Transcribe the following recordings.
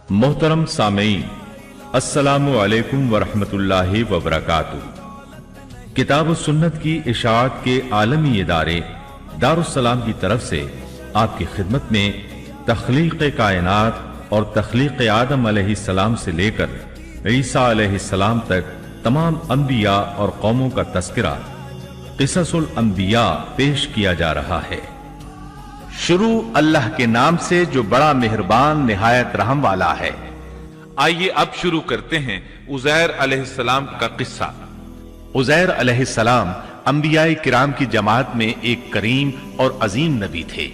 मोहतरम सामीन, अस्सलामु अलैकुम वरहमतुल्लाहि वबरकातुहू। किताब सुन्नत की इशाअत के आलमी इदारे दारुस्सलाम की तरफ से आपकी खिदमत में तख्लीक कायनात और तख्लीक आदम अलैहिस्सलाम से लेकर ईसा अलैहिस्सलाम तक तमाम अंबिया और कौमों का तस्करा क़िससुल अंबिया पेश किया जा रहा है। शुरू अल्लाह के नाम से जो बड़ा मेहरबान निहायत रहम वाला है। आइए अब शुरू करते हैं उज़ैर अलैहिस्सलाम का किस्सा। उज़ैर अलैहिस्सलाम अंबियाए किराम की जमात में एक करीम और अजीम नबी थे।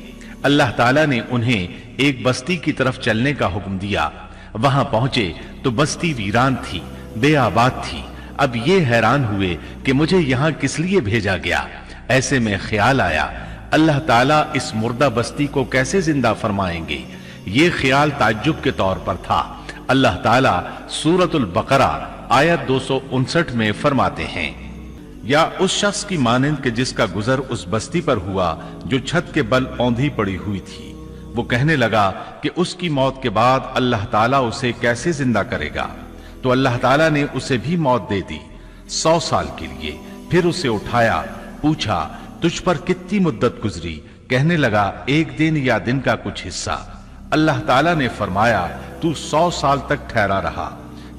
अल्लाह ताला ने उन्हें एक बस्ती की तरफ चलने का हुक्म दिया। वहां पहुंचे तो बस्ती वीरान थी, बेआबाद थी। अब ये हैरान हुए कि मुझे यहां किस लिए भेजा गया। ऐसे में ख्याल आया अल्लाह ताला इस मुर्दा बस्ती को कैसे जिंदा फरमाएंगे। ये ख्याल ताज्जुब के तौर पर था। अल्लाह ताला सूरतुल बकरा आयत 259 में फरमाते हैं, या उस शख्स की मानंद के जिसका गुजर उस बस्ती पर हुआ जो छत के बल औंधी पड़ी हुई थी। वो कहने लगा कि उसकी मौत के बाद अल्लाह ताला उसे कैसे जिंदा करेगा। तो अल्लाह ताला ने उसे भी मौत दे दी 100 साल के लिए। फिर उसे उठाया, पूछा तुझ पर कितनी मुद्दत गुजरी। कहने लगा एक दिन या दिन का कुछ हिस्सा। अल्लाह ताला ने फरमाया तू 100 साल तक ठहरा रहा।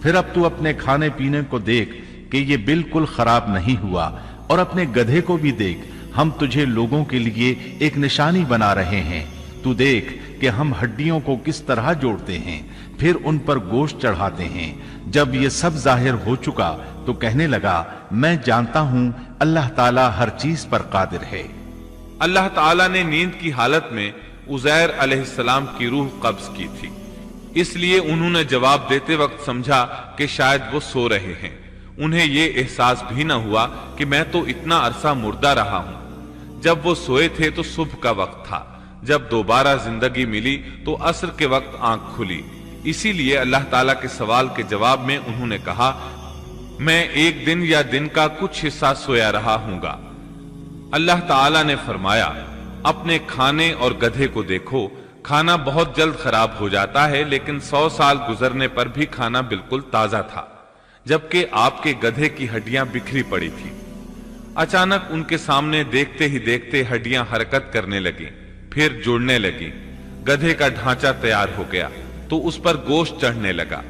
फिर अब तू अपने खाने पीने को देख कि ये बिल्कुल खराब नहीं हुआ, और अपने गधे को भी देख, हम तुझे लोगों के लिए एक निशानी बना रहे हैं। तू देख कि हम हड्डियों को किस तरह जोड़ते हैं, फिर उन पर गोश्त चढ़ाते हैं। जब ये सब जाहिर हो चुका तो कहने लगा मैं जानता हूं अल्लाह ताला हर चीज पर कादिर है। अल्लाह ताला ने नींद की हालत में उज़ैर अलैहिस्सलाम की रूह कब्ज की थी, इसलिए उन्होंने जवाब देते वक्त समझा कि शायद वो सो रहे हैं। उन्हें ये एहसास भी न हुआ कि मैं तो इतना अरसा मुर्दा रहा हूं। जब वो सोए थे तो सुबह का वक्त था। जब दोबारा जिंदगी मिली तो असर के वक्त आंख खुली। इसीलिए अल्लाह ताला के सवाल के जवाब में उन्होंने कहा मैं एक दिन या दिन का कुछ हिस्सा सोया रहा हूंगा। अल्लाह ताला ने फरमाया अपने खाने और गधे को देखो, खाना बहुत जल्द खराब हो जाता है, लेकिन 100 साल गुजरने पर भी खाना बिल्कुल ताजा था, जबकि आपके गधे की हड्डियां बिखरी पड़ी थी। अचानक उनके सामने देखते ही देखते हड्डियां हरकत करने लगी, फिर जुड़ने लगी। गधे का ढांचा तैयार हो गया तो उस पर गोश्त चढ़ने लगा।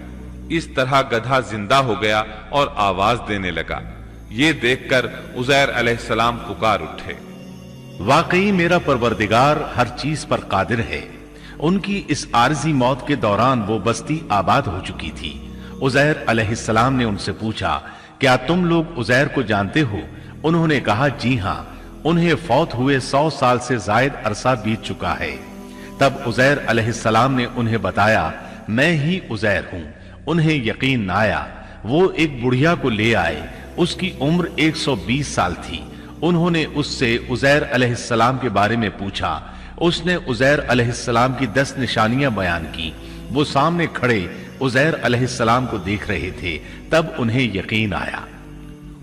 इस तरह गधा जिंदा हो गया और आवाज देने लगा। ये देखकर उज़ैर अलैहिस्सलाम पुकार उठे, वाकई मेरा परवरदिगार हर चीज पर कादिर है। उनकी इस आरजी मौत के दौरान वो बस्ती आबाद हो चुकी थी। उज़ैर अलैहिस्सलाम ने उनसे पूछा क्या तुम लोग उज़ैर को जानते हो। उन्होंने कहा जी हां, उन्हें फौत हुए 100 साल से जायद अरसा बीत चुका है। तब उज़ैर अलैहिस्सलाम ने उन्हें बताया मैं ही उज़ैर हूं। उन्हें यकीन न आया। वो एक बुढ़िया को ले आए, उसकी उम्र 120 साल थी। उन्होंने उससे उज़ैर अलैहिस्सलाम के बारे में पूछा। उसने उज़ैर अलैहिस्सलाम की 10 निशानियां बयान की। वो सामने खड़े उज़ैर अलैहिस्सलाम को देख रहे थे। तब उन्हें यकीन आया।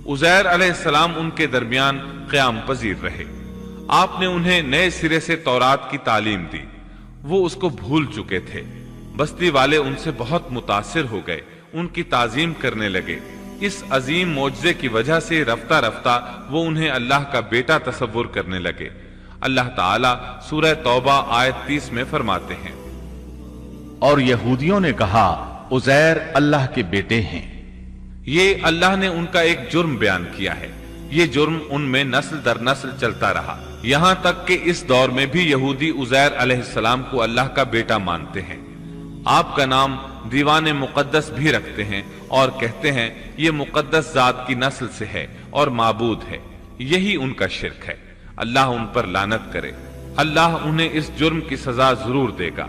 उज़ैर अलैहिस्सलाम उनके दरमियान क़याम पजीर रहे। आपने उन्हें नए सिरे से तौरात की तालीम दी। वो उसको भूल चुके थे। बस्ती वाले उनसे बहुत मुतासिर हो गए, उनकी ताजीम करने लगे। इस अजीम मोजज़े की वजह से रफ्ता रफ्ता वो उन्हें अल्लाह का बेटा तसव्वुर करने लगे। अल्लाह ताला सूरह तौबा आयत 30 में फरमाते हैं, और यहूदियों ने कहा उज़ैर अल्लाह के बेटे हैं। ये अल्लाह ने उनका एक जुर्म बयान किया है। ये जुर्म उनमें नस्ल दर नस्ल चलता रहा, यहां तक कि इस दौर में भी यहूदी उज़ैर अलैहिस्सलाम को अल्लाह का बेटा मानते हैं। आपका नाम दीवाने मुकद्दस भी रखते हैं और कहते हैं ये मुकद्दस जात की नस्ल से है और माबूद है। यही उनका शिर्क है। अल्लाह उन पर लानत करे। अल्लाह उन्हें इस जुर्म की सजा जरूर देगा।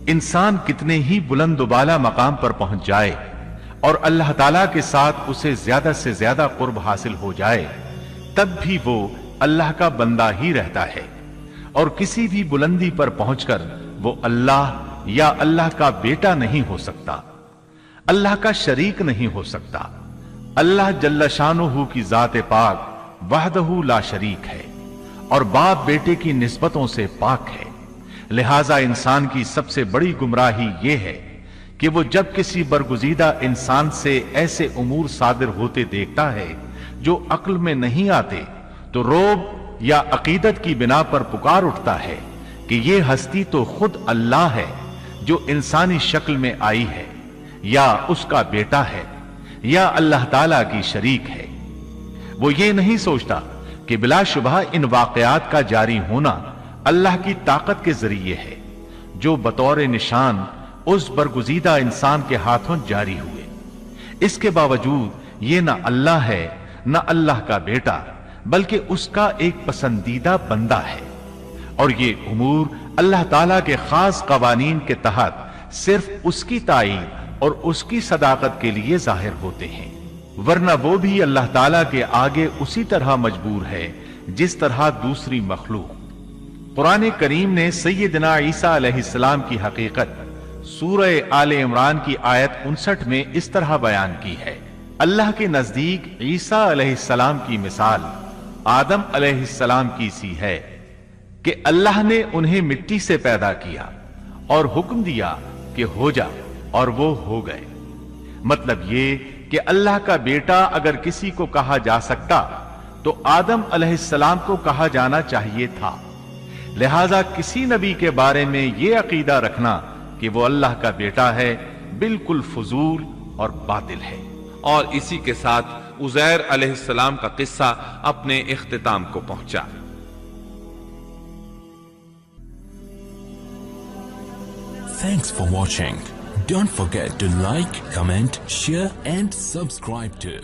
इंसान कितने ही बुलंदबाला मकाम पर पहुंच जाए और अल्लाह ताला के साथ उसे ज्यादा से ज्यादा कुर्ब हासिल हो जाए, तब भी वो अल्लाह का बंदा ही रहता है। और किसी भी बुलंदी पर पहुंचकर वो अल्लाह या अल्लाह का बेटा नहीं हो सकता, अल्लाह का शरीक नहीं हो सकता। अल्लाह जल्ल शानुहु की जात पाक वहदहु ला शरीक है और बाप बेटे की निस्बतों से पाक है। लिहाजा इंसान की सबसे बड़ी गुमराही यह है کہ وہ جب کسی برگزیدہ انسان سے ایسے امور صادر ہوتے دیکھتا ہے جو عقل میں نہیں آتے تو رعب یا عقیدت کی بنا پر پکار اٹھتا ہے کہ یہ ہستی تو خود اللہ ہے جو انسانی شکل میں آئی ہے، یا اس کا بیٹا ہے، یا اللہ تعالی کی شریک ہے۔ وہ یہ نہیں سوچتا کہ بلا شبہ ان واقعات کا جاری ہونا اللہ کی طاقت کے ذریعے ہے جو بطور نشان اس برگزیدہ انسان کے ہاتھوں جاری ہوئے۔ اس کے باوجود یہ نہ اللہ ہے نہ اللہ کا بیٹا بلکہ اس کا ایک پسندیدہ بندہ ہے، اور یہ امور اللہ تعالیٰ کے خاص قوانین کے تحت صرف اس کی تائید اور اس کی صداقت کے لیے ظاہر ہوتے ہیں، ورنہ وہ بھی اللہ تعالیٰ کے آگے اسی طرح مجبور ہے جس طرح دوسری مخلوق۔ قرآن کریم نے سیدنا عیسیٰ علیہ السلام کی حقیقت سورہ آل عمران کی آیت 59 میں اس طرح بیان کی ہے۔ اللہ کے نزدیک عیسیٰ علیہ السلام کی مثال آدم علیہ السلام کی سی ہے کہ اللہ نے انہیں مٹی سے پیدا کیا اور حکم دیا کہ ہو جا، اور وہ ہو گئے۔ مطلب یہ کہ اللہ کا بیٹا اگر کسی کو کہا جا سکتا تو آدم علیہ السلام کو کہا جانا چاہیے تھا۔ لہذا کسی نبی کے بارے میں یہ عقیدہ رکھنا کہ وہ اللہ کا بیٹا ہے بالکل فضول اور باطل ہے۔ اور اسی کے ساتھ عزیر علیہ السلام کا قصہ اپنے اختتام کو پہنچا۔ Thanks for watching. Don't forget to like, comment, share and subscribe to